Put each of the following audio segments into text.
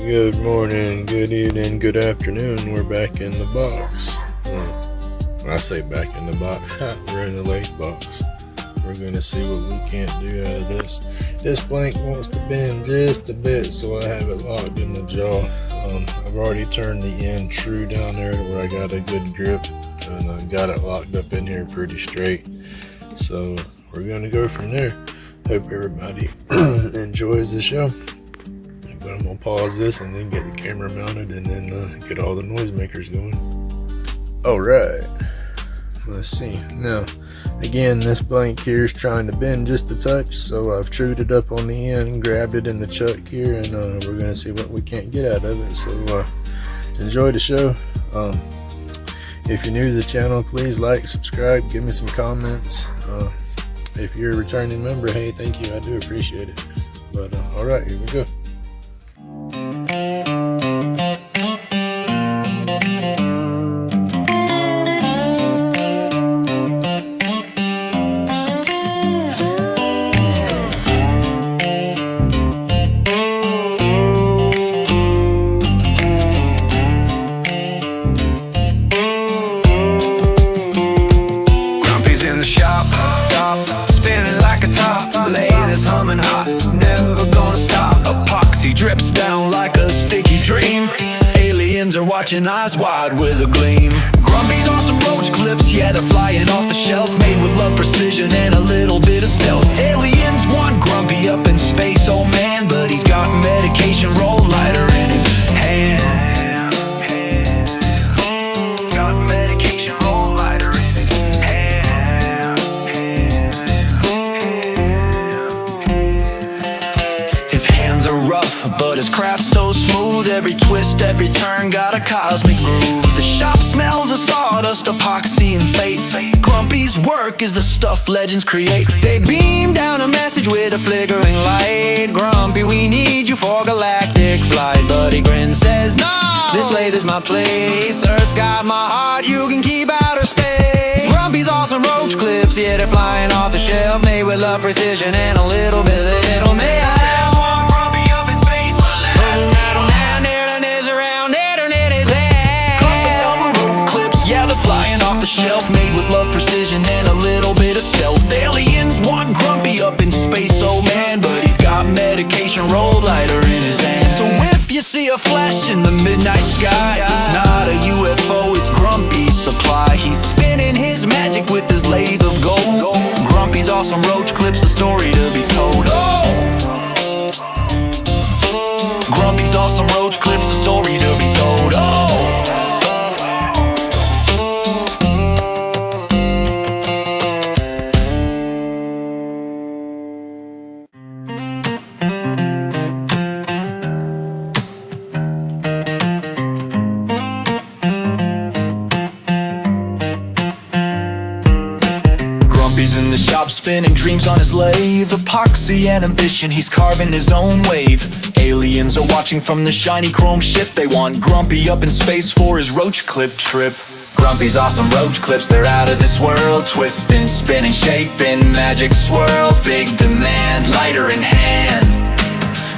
Good morning, good evening, good afternoon. We're back in the box. When I say back in the box, we're in the Lathe box. We're going to see what we can't do out of this. This blank wants to bend just a bit, so I have it locked in the jaw. I've already turned the end true down there to where I got a good grip, and I got it locked up in here pretty straight. So we're going to go from there. Hope everybody enjoys the show. But I'm going to pause this and then get the camera mounted and then get all the noisemakers going. Alright, let's see. Now, again, this blank here is trying to bend just a touch, so I've trued it up on the end, grabbed it in the chuck here, and we're going to see what we can't get out of it. So enjoy the show. If you're new to the channel, please like, subscribe, give me some comments. If you're a returning member, hey, thank you, I do appreciate it. But alright, here we go. Drips down like a sticky dream. Aliens are watching, eyes wide with a gleam. Grumpy's on some roach clips, yeah, they're flying off the shelf, made with love, precision, and a little bit of stealth. Aliens want Grumpy up in space, oh man, but he's got medication roll lighter in his hand. Got medication roll lighter in his hand. His hands are rough, but his craft's so smooth. Every twist, every turn got a cosmic groove. The shop smells of sawdust, epoxy, and fate. Grumpy's work is the stuff legends create. They beam down a message with a flickering light. Grumpy, we need you for galactic flight. But he grins, says, no, this lathe is my place. Earth's got my heart, you can keep outer space. Grumpy's awesome roach clips, yeah, they're flying off the shelf, made with love, precision, and a little bit of little mail. Shelf made with love, precision, and a little bit of stealth. Aliens want Grumpy up in space, oh man, but he's got medication roll lighter in his hand. So if you see a flash in the midnight sky, it's not a UFO, it's Grumpy's supply. He's spinning his magic with his lathe of gold. Grumpy's awesome roach clips, a story to be told. Oh, Grumpy's awesome roach clips, a story to be told. Oh. Grumpy's in the shop spinning dreams on his lathe. Epoxy and ambition, he's carving his own wave. Aliens are watching from the shiny chrome ship. They want Grumpy up in space for his roach clip trip. Grumpy's awesome roach clips, they're out of this world. Twisting, spinning, shaping, magic swirls. Big demand, lighter in hand.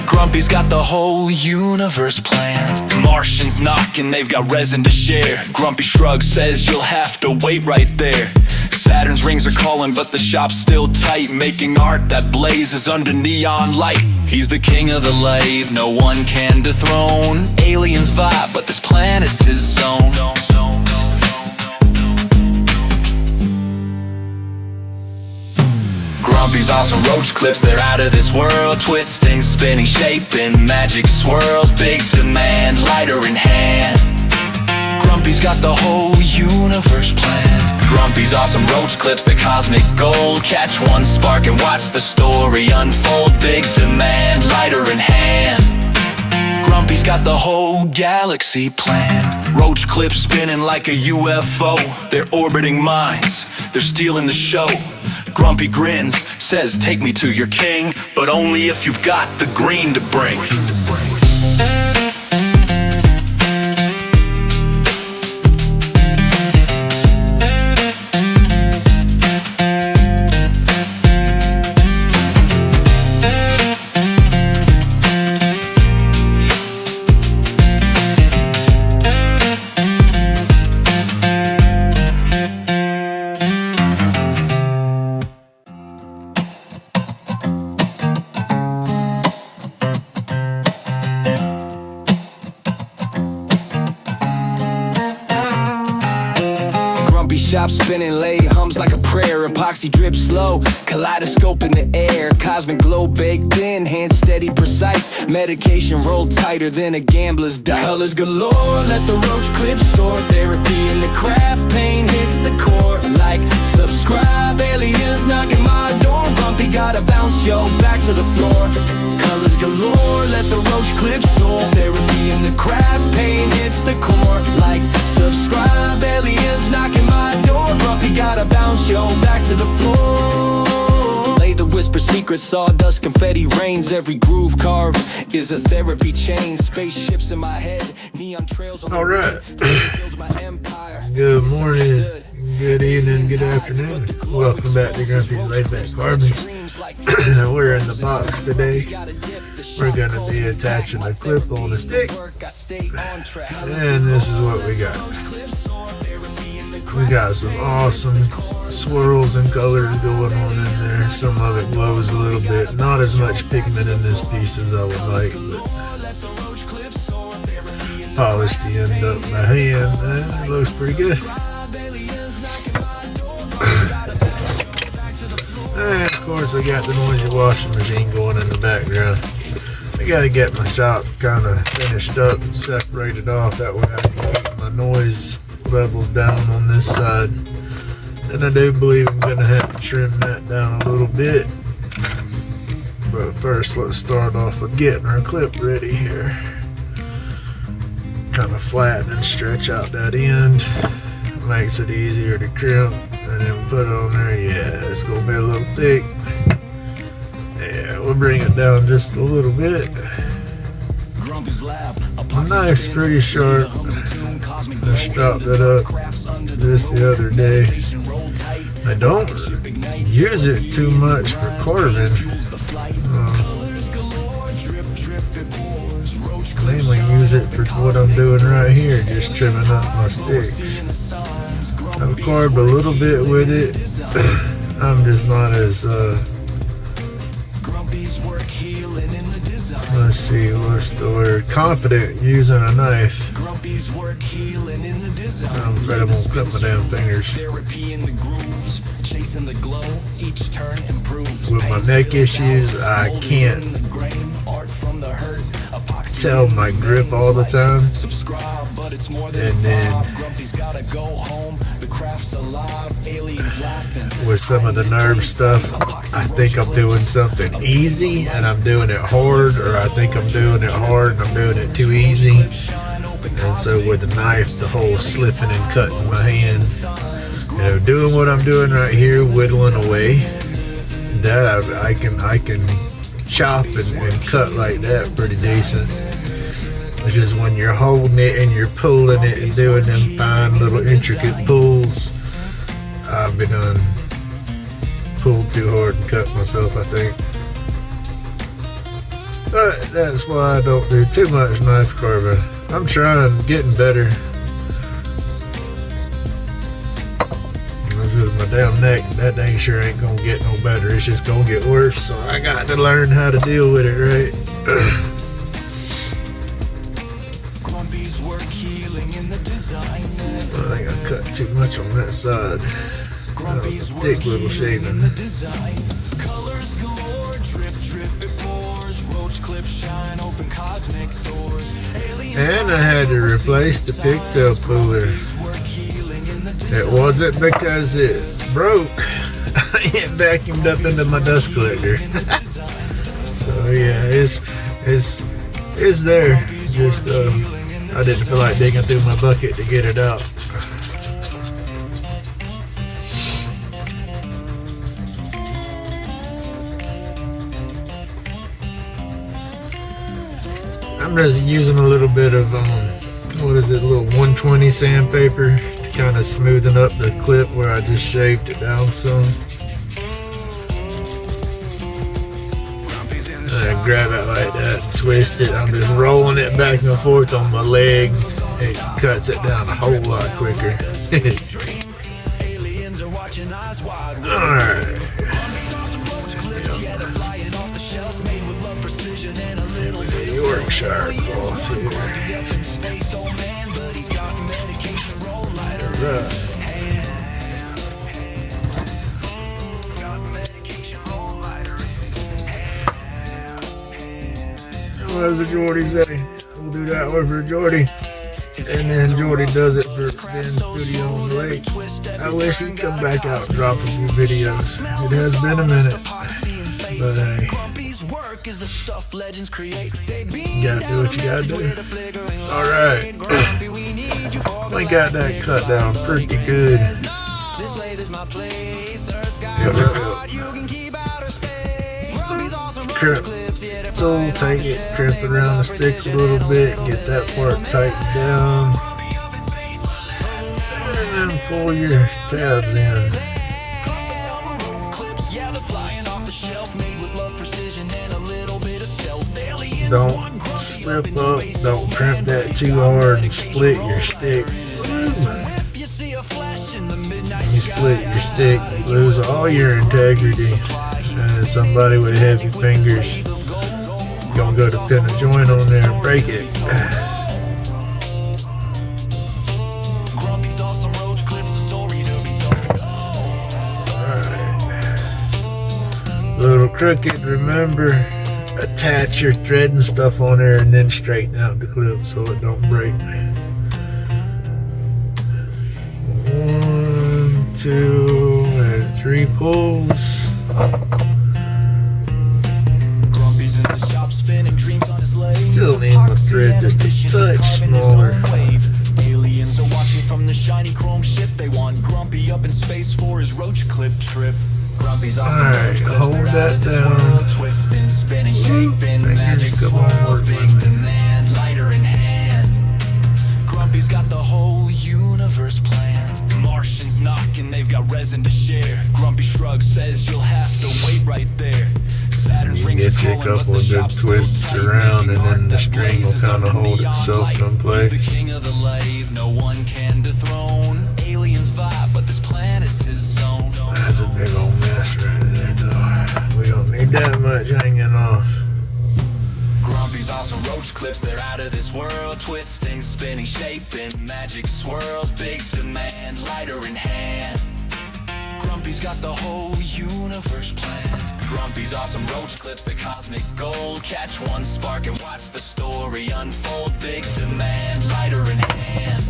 Grumpy's got the whole universe planned. Martians knocking, they've got resin to share. Grumpy shrugs, says you'll have to wait right there. Saturn's rings are calling, but the shop's still tight, making art that blazes under neon light. He's the king of the lathe, no one can dethrone. Aliens vibe, but this planet's his zone. Grumpy's awesome roach clips, they're out of this world. Twisting, spinning, shaping, magic swirls. Big demand, lighter in hand. Grumpy's got the whole universe planned. Grumpy's awesome roach clips, the cosmic gold. Catch one spark and watch the story unfold. Big demand, lighter in hand. Grumpy's got the whole galaxy planned. Roach clips spinning like a UFO. They're orbiting minds, they're stealing the show. Grumpy grins, says take me to your king, but only if you've got the green to bring. shop spinning, lathe hums like a prayer. Epoxy drips slow, kaleidoscope in the air. Cosmic glow baked in, hand steady precise. Medication rolled tighter than a gambler's dice. Colors galore, let the roach clip soar. Therapy in the craft, pain hits the core. Like, subscribe, aliens knocking my door. Bumpy gotta bounce, yo, back to the floor. Colors galore, let the roach clip soar. Therapy in the craft, pain hits the core. Like, subscribe, aliens knocking my door. Bumpy gotta bounce, yo, back to the floor. Lay the whisper secrets, sawdust, confetti rains. Every groove carved is a therapy chain. Spaceships in my head, neon trails on All right. my empire. Good morning, good evening, good afternoon. Welcome back to Grumpy's Laid Back Carbons. We're in the box today. We're going to be attaching a clip on a stick. And this is what we got. We got some awesome swirls and colors going on in there. Some of it glows a little bit. Not as much pigment in this piece as I would like, but polished the end up by hand, and it looks pretty good. And of course we got the noisy washing machine going in the background. I gotta get my shop kind of finished up and separated off, that way I can keep my noise levels down on this side. And I do believe I'm gonna have to trim that down a little bit. But first let's start off with getting our clip ready here. Kind of flatten and stretch out that end. Makes it easier to crimp. And then put it on there. Yeah, it's gonna be a little thick. Yeah, we'll bring it down just a little bit. The knife's pretty sharp. I chopped it up just the other day. I don't use it too much for carving. Mainly use it for what I'm doing right here, just trimming up my sticks. I've carved a little bit with it. I'm just not as let's see, what's the word? Confident using a knife. I'm afraid I won't cut my damn fingers. With my neck issues, I can't tell my grip all the time. And then with some of the nerve stuff, I think I'm doing something easy and I'm doing it hard, or I think I'm doing it hard and I'm doing it too easy. And so with the knife, the whole slipping and cutting my hand, you know, doing what I'm doing right here, whittling away, that I can chop and cut like that pretty decent. It's just when you're holding it and you're pulling it and doing them fine little intricate pulls, I've been pulled too hard and cut myself, I think. But that's why I don't do too much knife carving. I'm trying, getting better. As with my damn neck, that dang sure ain't gonna get no better. It's just gonna get worse, so I got to learn how to deal with it, right? I think I cut too much on that side. That was a thick little shaving. And I had to replace the pigtail puller. It wasn't because it broke. It vacuumed up into my dust collector. So yeah, it's there. Just I didn't feel like digging through my bucket to get it out. I'm just using a little bit of what is it, a little 120 sandpaper, kind of smoothing up the clip where I just shaved it down some. I grab it like that, twist it. I'm just rolling it back and forth on my leg. It cuts it down a whole lot quicker. Alright. Yorkshire cloth here. Right. does a Jordy say? We'll do that one for Jordy. And then Jordy does it for Ben's studio on the lake. I wish he'd come back out and drop a few videos. It has been a minute. But hey, you gotta do what you gotta do. Alright. We got that cut down pretty good. Crip. So take it, crimp it around the stick a little bit, get that part tightened down. And then pull your tabs in. Don't slip up, don't crimp that too hard and split your stick. You split your stick, you lose all your integrity. And somebody with heavy fingers gonna go to pin a joint on there and break it. Alright. Little crooked, remember, attach your thread and stuff on there and then straighten out the clip so it don't break. 1, 2, and 3 pulls. Still need my thread just a touch smaller. Aliens are watching from the shiny chrome ship. They want Grumpy up in space for his roach clip trip. Alright, hold that down. Twisting, spinning, shaping, magic swirls, big demand, lighter in hand. Grumpy's got the whole universe planned. Martians knocking, they've got resin to share. Grumpy shrugs, says you'll have to wait right there. Saturn's rings Get you a couple of good twists around and then the string will kind of hold itself in place. He's the king of the lathe, no one can dethrone. Aliens vibe, but this planet's his zone. That's a big old mess right there though. We don't need that much hanging off. Grumpy's awesome roach clips, they're out of this world. Twisting, spinning, shaping, magic swirls, big demand, lighter in hand. Grumpy's got the whole universe planned. Grumpy's awesome roach clips, the cosmic gold. Catch one spark and watch the story unfold. Big demand, lighter in hand.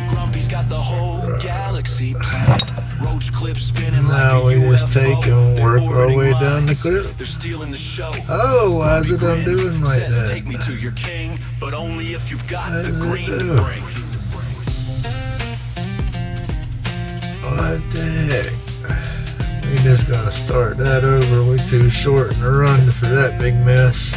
Grumpy's got the whole galaxy planned. Roach clips spinning now like a we just UFO. take and work our way down the clip. They're stealing the show. Oh, why is it undoing like Says, that? take me to your king, but only if you've got What the does it green do? to bring. What the heck? We just gotta start that over. We're too short in the run for that big mess.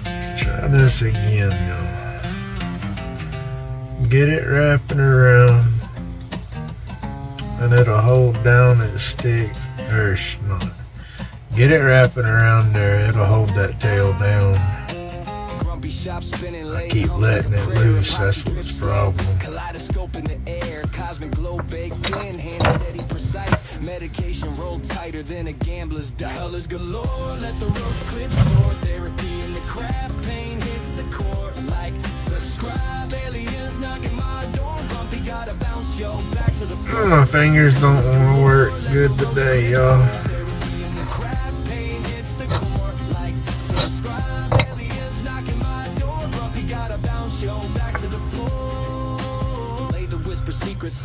Let's try this again, y'all. Get it wrapping around, and it'll hold down its stick, or it's not. Get it wrapping around there, it'll hold that tail down. I keep letting it loose, that's what's the problem. Kaleidoscope in the air, cosmic glow baked in, hand steady precise. Medication rolled tighter than a gambler's die. Colors galore, let the roach clip soar. Therapy in the craft, pain hits the core. Like, subscribe, aliens knocking my door. Grumpy gotta bounce, yo, back to the floor. My fingers don't want to work good today, y'all.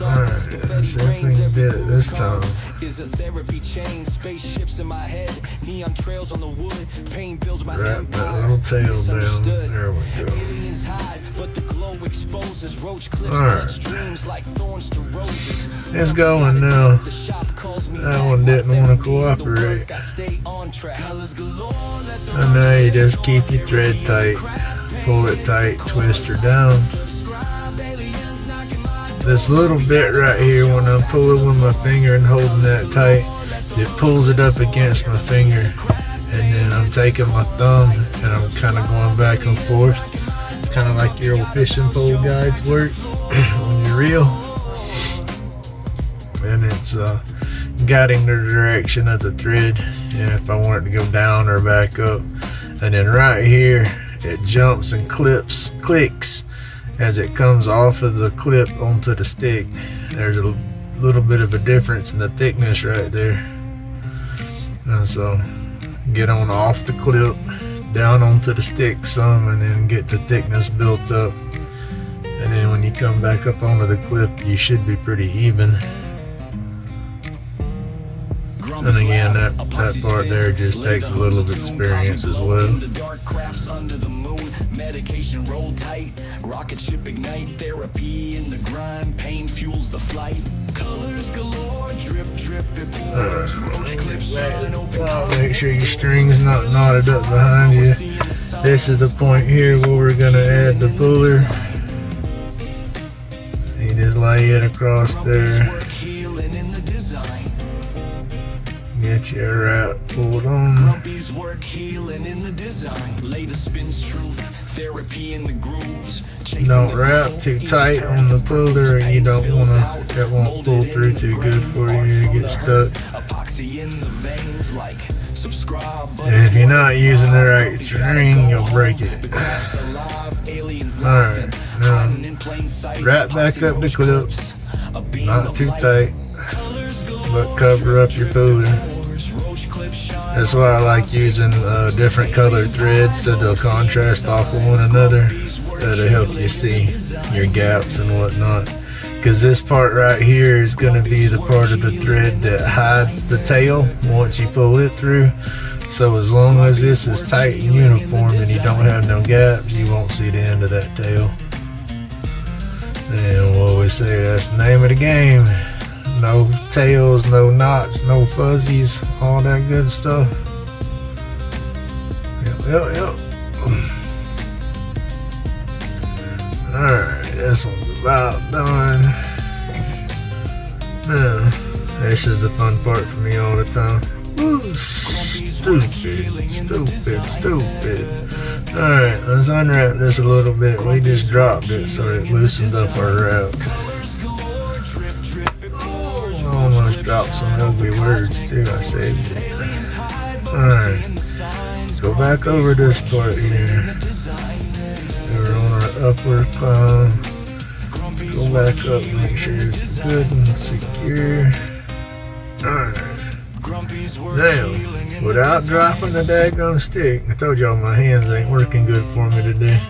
Alright, let's see if we can get it this time. Is a therapy chain, spaceships in my head, neon trails on the wood, pain builds my Wrap that little tail down. There we go. Aliens hide, but the glow exposes roach clips, Alright. streams like thorns to roses. It's going now. The shop calls me That one didn't want to cooperate. I stay on track. Colors galore, let the And now you just keep your thread tight. Pull it tight, twist her down. This little bit right here, when I'm pulling with my finger and holding that tight, it pulls it up against my finger. And then I'm taking my thumb and I'm kind of going back and forth. Kind of like your old fishing pole guides work when you reel. And it's guiding the direction of the thread. And if I want it to go down or back up. And then right here, it jumps and clicks. as it comes off of the clip onto the stick, there's a little bit of a difference in the thickness right there. And so get on off the clip, down onto the stick some, and then get the thickness built up. And then when you come back up onto the clip, you should be pretty even. And again, that part there just takes a little of experience as well. Medication roll tight, rocket ship ignite, therapy in the grind, pain fuels the flight. Colors galore, drip drip, it pours. Roach clips shine over. Make sure your string's not knotted up behind you. This is the point here where we're gonna add the puller. You just lay it across there. Get your wrap pulled on. Grumpy's work healing in the design. Lathe spins truth, therapy in the grooves. Don't wrap too tight on the puller, and you don't wanna, that won't pull through too good for you to get stuck. Epoxy in the veins, like subscribe. And if you're not using the right string, you'll break it. Alright, now wrap back up the clips, not too tight, but cover up your puller. That's why I like using different colored threads so they'll contrast off of one another. That'll help you see your gaps and whatnot. Because this part right here is going to be the part of the thread that hides the tail once you pull it through. So as long as this is tight and uniform and you don't have no gaps, you won't see the end of that tail. And we'll always say that's the name of the game. No tails, no knots, no fuzzies, all that good stuff. Yep. Alright, this one's about done. Now, this is the fun part for me all the time. Woo, stupid. Alright, let's unwrap this a little bit. We just dropped it so it loosened up our wrap. Almost dropped some ugly words too, I saved it. Alright, go back over this part here. We're on our upward climb. Go back up, make sure it's good and secure. Alright. Now, without dropping the daggone stick, I told y'all my hands ain't working good for me today.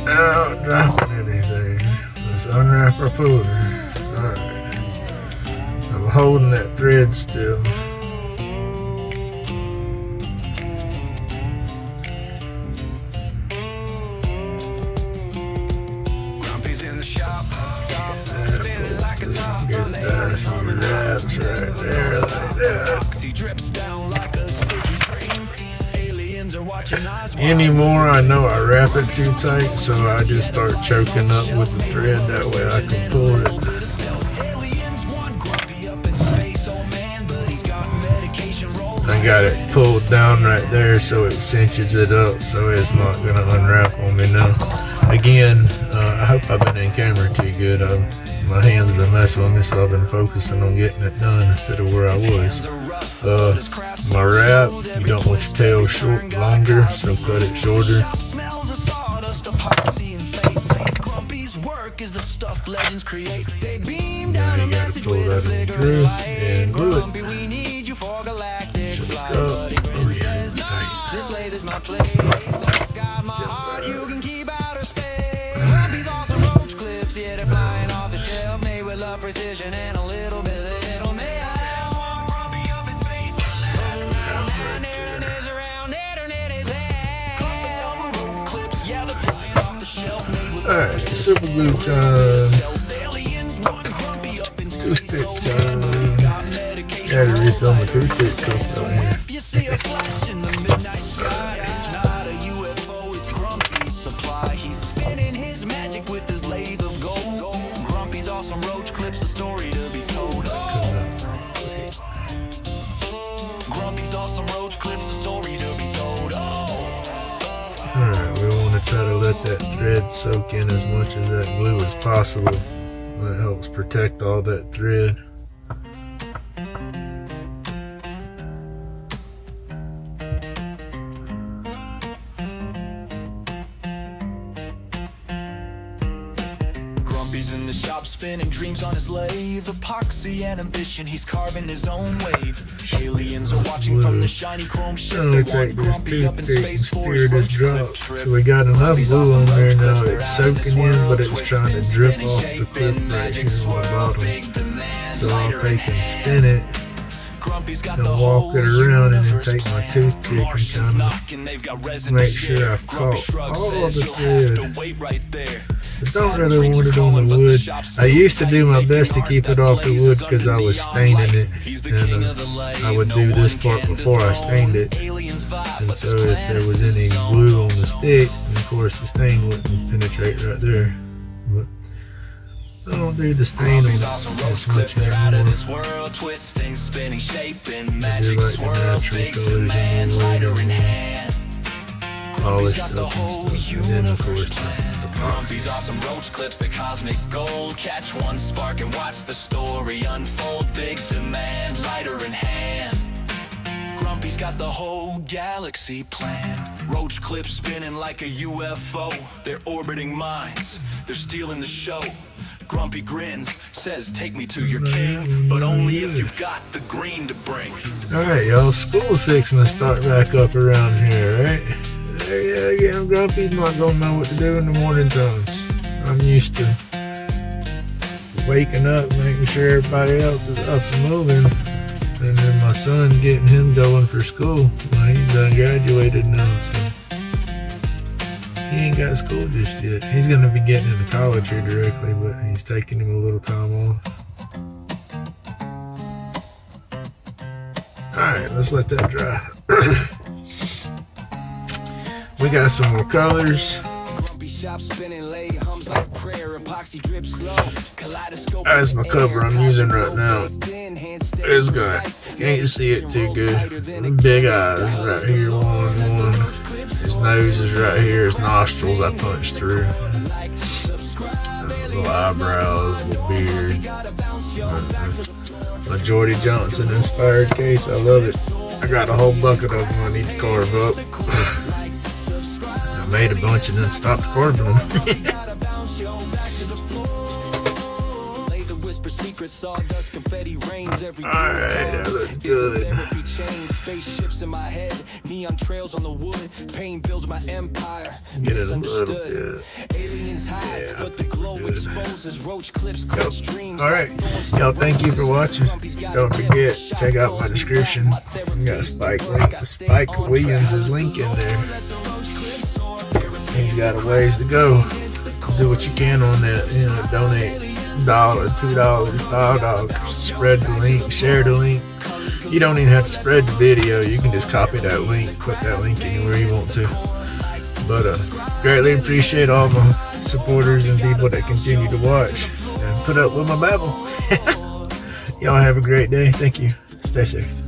Without dropping anything. Let's unwrap our puller. Alright. I'm holding that thread still. Grumpy's in the shop. Get that some wraps right there like that. Epoxy drips down like a sticky cream. Aliens are watching us. Anymore, I know I wrap it too tight, so I just start choking up with the thread. That way I can pull it. I got it pulled down right there so it cinches it up, so it's not gonna unwrap on me now. Again, I hope I've been in camera too good. My hands have been messing with me, so I've been focusing on getting it done instead of where I was. My wrap, you don't want your tail short, longer, so cut it shorter. Now you gotta pull that on through and glue it. Should the cup. Oh yeah, it's tight. This Lathe is my place. It's got my heart. You can keep out of space. Grumpy's awesome roach clips. Yeah, they're flying off the shelf. Made with love, precision, and a little bit of little man. Grumpy up in space. There it is around. Internet is there. Grumpy's awesome roach clips. Yeah, they're flying off the shelf. Made with love, Alright, super glue time. aliens want Grumpy up in space. Toothpick time. Gotta refill my toothpick cup down here. If you see a flash in the midnight sky, it's not a UFO, it's Grumpy's supply. He's spinning his magic with his lathe of gold. Grumpy's awesome roach clips, a story to be told. Grumpy's awesome roach clips, a story to be told. Alright, we want to try to let that thread soak in as much of that glue as possible. That helps protect all that thread. in the shop spinning dreams on his lathe. Epoxy and ambition, he's carving his own wave. Aliens are watching from the shiny chrome ship. I'm gonna take this toothpick and steer this drop. So we got enough glue on there now. It's soaking in, but it's trying to drip off the clip right here on the bottom. So I'll take and spin it and walk it around, and then take my toothpick and kind of make sure I caught all of the thread. I don't really want it on the wood. I used to do my best to keep it off the wood because I was staining it, and I would do this part before I stained it. And so if there was any glue on the stick, and of course the stain wouldn't penetrate right there. But I don't do the stain on it as much anymore. I do like the natural colors in the wood. Polished up and stuff, and then of course the Grumpy's awesome roach clips, the cosmic gold. Catch one spark and watch the story unfold. Big demand, lighter in hand. Grumpy's got the whole galaxy planned. Roach clips spinning like a UFO. They're orbiting minds, they're stealing the show. Grumpy grins, says take me to your king, but only if you've got the green to bring. Alright y'all, school's fixing to start back up around here, right? Yeah, Grumpy's not gonna know what to do in the morning times. I'm used to waking up, making sure everybody else is up and moving, and then my son getting him going for school. Well, he's done graduated now, so he ain't got school just yet. He's gonna be getting into college here directly, but he's taking him a little time off. Alright, let's let that dry. We got some more colors. That's my cover I'm using right now. This guy, can't see it too good. Big eyes right here, one. His nose is right here. His nostrils I punched through. Little eyebrows, little beard. My Jordy Johnson inspired case. I love it. I got a whole bucket of them I need to carve up. I made a bunch and then stopped carving them. Alright, that looks good. Get it a little bit. Yeah, alright, y'all, thank you for watching. Don't forget, check out my description. We got Spike Williams' link in there. He's got a ways to go. Do what you can on that. You know, donate $1, $2, $5. Spread the link, share the link. You don't even have to spread the video. You can just copy that link, put that link anywhere you want to. But greatly appreciate all my supporters and people that continue to watch and put up with my babble. Y'all have a great day. Thank you. Stay safe.